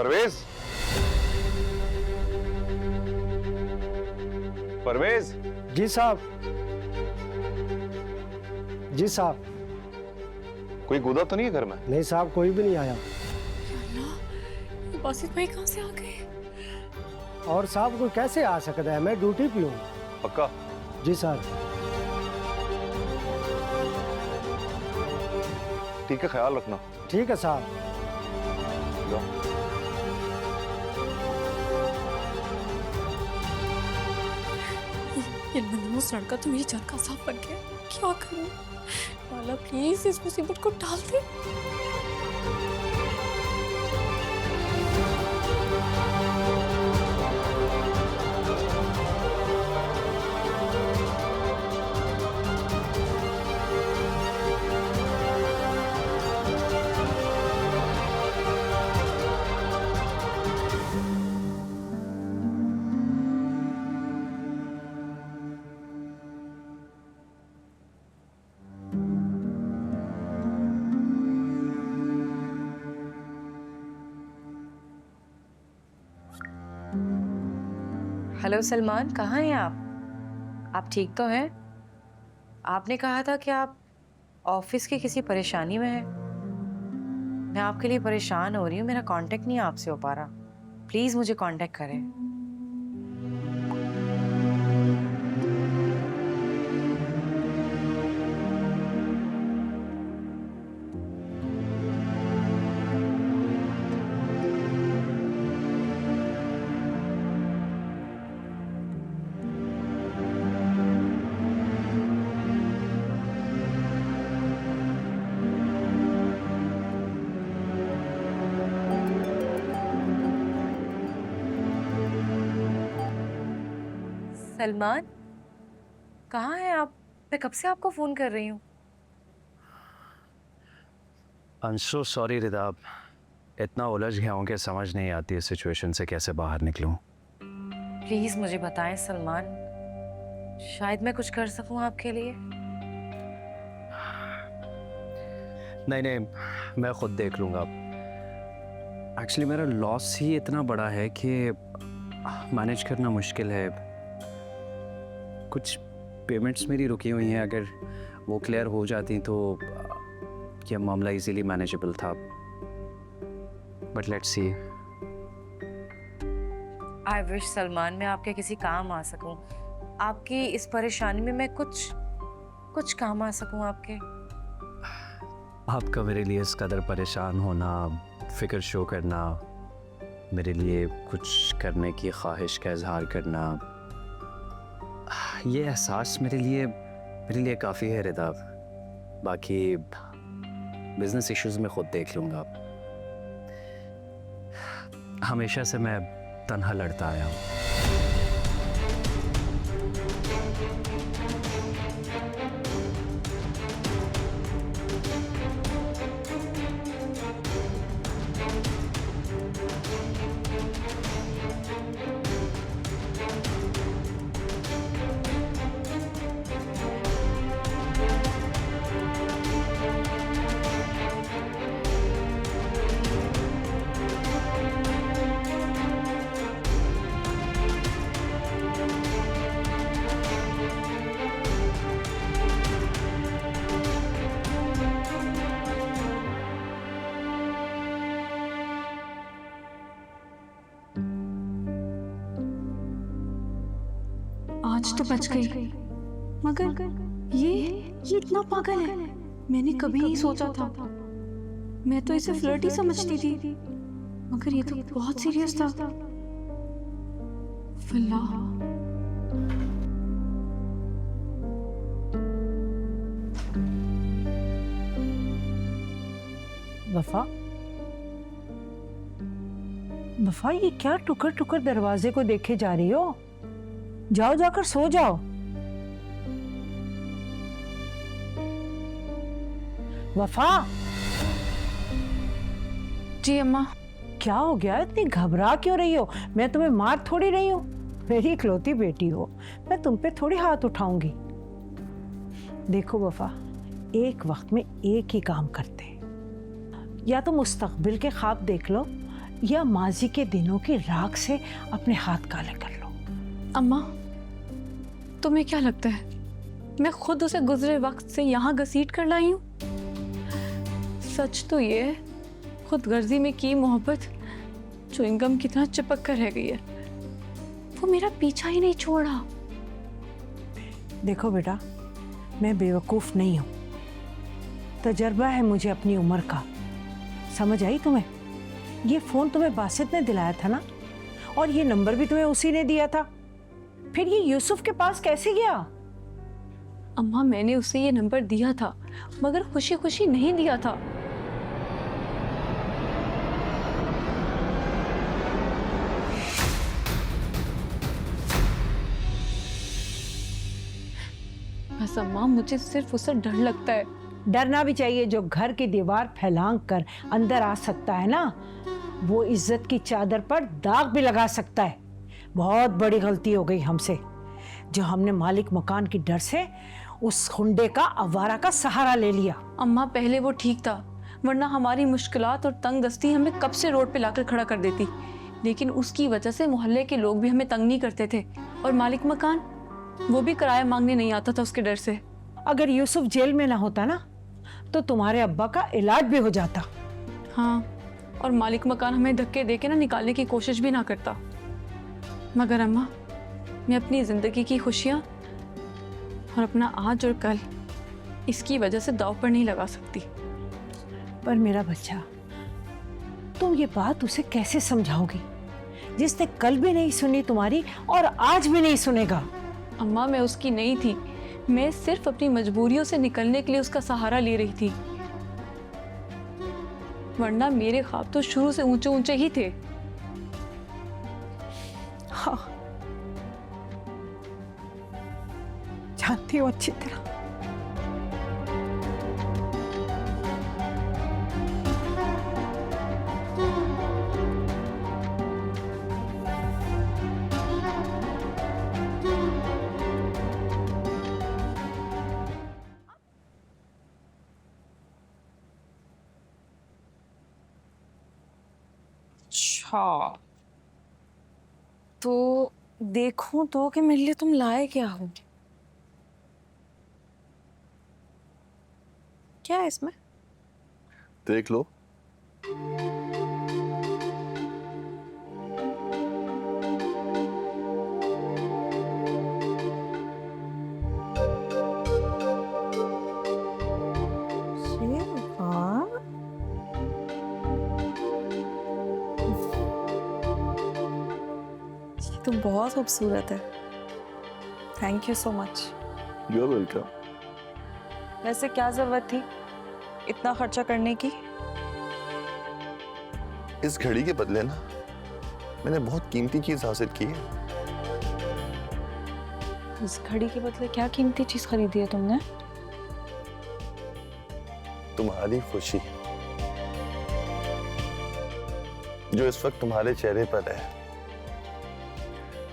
परवेज, परवेज। जी साहब, जी साहब। कोई कूदा तो नहीं है घर में? नहीं साहब, कोई भी नहीं आया। अल्लाह, बासित भाई कहाँ से आ गए? और साहब कोई कैसे आ सकता है, मैं ड्यूटी पे हूँ। पक्का? जी साहब। ठीक है, ख्याल रखना। ठीक है साहब। जाओ। ये मनहूस लड़का तो मेरी जान का साफ बन गया। क्या करूं? अल्लाह प्लीज इस मुसीबत को टाल दे। हेलो सलमान, कहाँ हैं आप ठीक तो हैं? आपने कहा था कि आप ऑफिस की किसी परेशानी में हैं। मैं आपके लिए परेशान हो रही हूँ, मेरा कांटेक्ट नहीं आपसे हो पा रहा। प्लीज मुझे कांटेक्ट करें। सलमान, कहाँ हैं आप? मैं कब से आपको फोन कर रही हूँ। आई एम सो सॉरी रिदा, इतना उलझ गया हूँ कि समझ नहीं आती इस सिचुएशन से कैसे बाहर निकलूँ। प्लीज मुझे बताएं सलमान, शायद मैं कुछ कर सकूँ आपके लिए। नहीं, मैं खुद देख लूँगा। एक्चुअली मेरा लॉस ही इतना बड़ा है कि मैनेज करना मुश्किल है। कुछ पेमेंट्स मेरी रुकी हुई हैं, अगर वो क्लियर हो जाती तो ये मामला इजीली मैनेजेबल था। But let's see. I wish Salman मैं आपके किसी काम आ सकूं। आपकी इस परेशानी में मैं कुछ काम आ सकूं आपके। आपका मेरे लिए इस कदर परेशान होना, फिक्र शो करना, मेरे लिए कुछ करने की ख्वाहिश का इजहार करना, ये एहसास मेरे लिए काफ़ी है रिदा। बाकी बिजनेस इश्यूज में खुद देख लूँगा। हमेशा से मैं तन्हा लड़ता आया हूँ। आज तो बच गई, मगर ये इतना पागल है। मैंने कभी नहीं सोचा था। मैं तो इसे फ्लर्ट ही समझती थी, मगर ये तो बहुत सीरियस था। अल्लाह, वफा, ये क्या टुकर टुकर दरवाजे को देखे जा रही हो? जाओ, जाकर सो जाओ। वफा। जी अम्मा। क्या हो गया, इतनी घबरा क्यों रही हो? मैं तुम्हें मार थोड़ी रही हूँ, मेरी इकलौती बेटी हो, मैं तुम पे थोड़ी हाथ उठाऊंगी। देखो वफा, एक वक्त में एक ही काम करते हैं। या तो मुस्तकबिल के ख्वाब देख लो, या माजी के दिनों की राख से अपने हाथ काले कर लो। अम्मा, तुम्हें क्या लगता है मैं खुद उसे गुजरे वक्त से यहाँ घसीट कर लाई हूँ? सच तो ये है, खुद गर्जी में की मोहब्बत च्युइंगम की तरह चिपक कर रह गई है। वो मेरा पीछा ही नहीं छोड़ा। देखो बेटा, मैं बेवकूफ नहीं हूं, तजर्बा है मुझे अपनी उम्र का। समझ आई तुम्हें? ये फोन तुम्हें बासित ने दिलाया था ना, और ये नंबर भी तुम्हें उसी ने दिया था। फिर ये यूसुफ के पास कैसे गया? अम्मा, मैंने उसे ये नंबर दिया था, मगर खुशी खुशी नहीं दिया था। बस अम्मा, मुझे सिर्फ उससे डर लगता है। डरना भी चाहिए। जो घर की दीवार फैलांग कर अंदर आ सकता है ना, वो इज्जत की चादर पर दाग भी लगा सकता है। बहुत बड़ी गलती हो गई हमसे, जो हमने मालिक मकान की डर से उस हुंडे का, आवारा का सहारा ले लिया। अम्मा, पहले वो ठीक था, वरना हमारी मुश्किलात और तंग दस्ती हमें कब से रोड पे लाकर खड़ा कर देती। लेकिन उसकी वजह से मोहल्ले के लोग भी हमें तंग नहीं करते थे, और मालिक मकान, वो भी किराया मांगने नहीं आता था उसके डर से। अगर यूसुफ जेल में ना होता ना, तो तुम्हारे अब्बा का इलाज भी हो जाता। हाँ, और मालिक मकान हमें धक्के देके ना निकालने की कोशिश भी ना करता। मगर अम्मा, मैं अपनी जिंदगी की खुशियाँ और अपना आज और कल इसकी वजह से दाव पर नहीं लगा सकती। पर मेरा बच्चा, तुम ये बात उसे कैसे समझाओगी, जिसने कल भी नहीं सुनी तुम्हारी और आज भी नहीं सुनेगा? अम्मा, मैं उसकी नहीं थी, मैं सिर्फ अपनी मजबूरियों से निकलने के लिए उसका सहारा ले रही थी, वरना मेरे ख्वाब तो शुरू से ऊंचे ऊंचे ही थे। हाँ, जानती हो अच्छी तरह। अच्छा, तो देखूं तो कि मेरे लिए तुम लाए क्या हो। क्या है इसमें? देख लो। तो बहुत खूबसूरत है। Thank you so much. You are welcome. वैसे क्या जरूरत थी इतना खर्चा करने की? इस घड़ी के बदले ना मैंने बहुत कीमती चीज हासिल की है। इस घड़ी के बदले क्या कीमती चीज खरीदी है तुमने? तुम्हारी खुशी, जो इस वक्त तुम्हारे चेहरे पर है।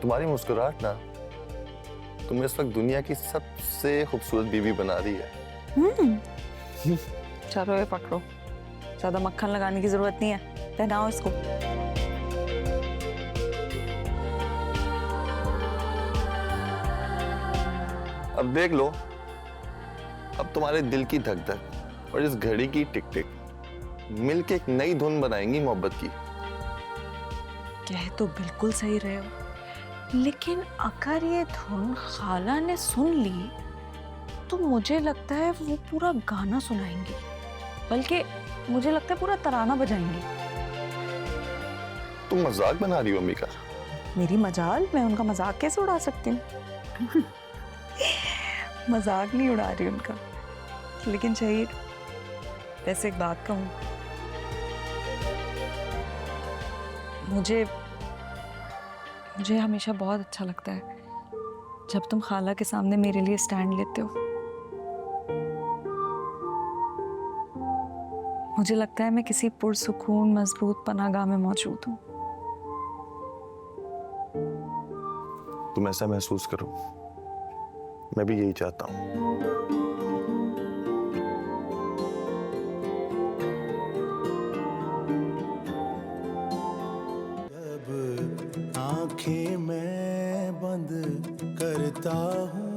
तुम्हारी मुस्कुराहट ना तुम्हें इस वक्त दुनिया की सबसे खूबसूरत बीवी बना रही है। चलो ये पकड़ो, ज्यादा मक्खन लगाने की जरूरत नहीं है, पहनाओ इसको। अब देख लो, अब तुम्हारे दिल की धक धक और इस घड़ी की टिक टिक मिलके एक नई धुन बनाएंगी मोहब्बत की। कह तो बिल्कुल सही रहे हो, लेकिन अगर ये धुन खाला ने सुन ली तो मुझे लगता है वो पूरा गाना सुनाएंगी, बल्कि मुझे लगता है पूरा तराना बजाएंगी। तुम मजाक बना रही हो अम्मी का? मेरी मजाल, मैं उनका मजाक कैसे उड़ा सकती हूँ? मजाक नहीं उड़ा रही उनका। लेकिन शहीद, वैसे एक बात कहूँ, मुझे हमेशा बहुत अच्छा लगता है जब तुम खाला के सामने मेरे लिए स्टैंड लेते हो। मुझे लगता है मैं किसी पुरसुकून मजबूत पनाहगाह में मौजूद हूँ। तुम ऐसा महसूस करो, मैं भी यही चाहता हूँ। आंखें मैं बंद करता हूँ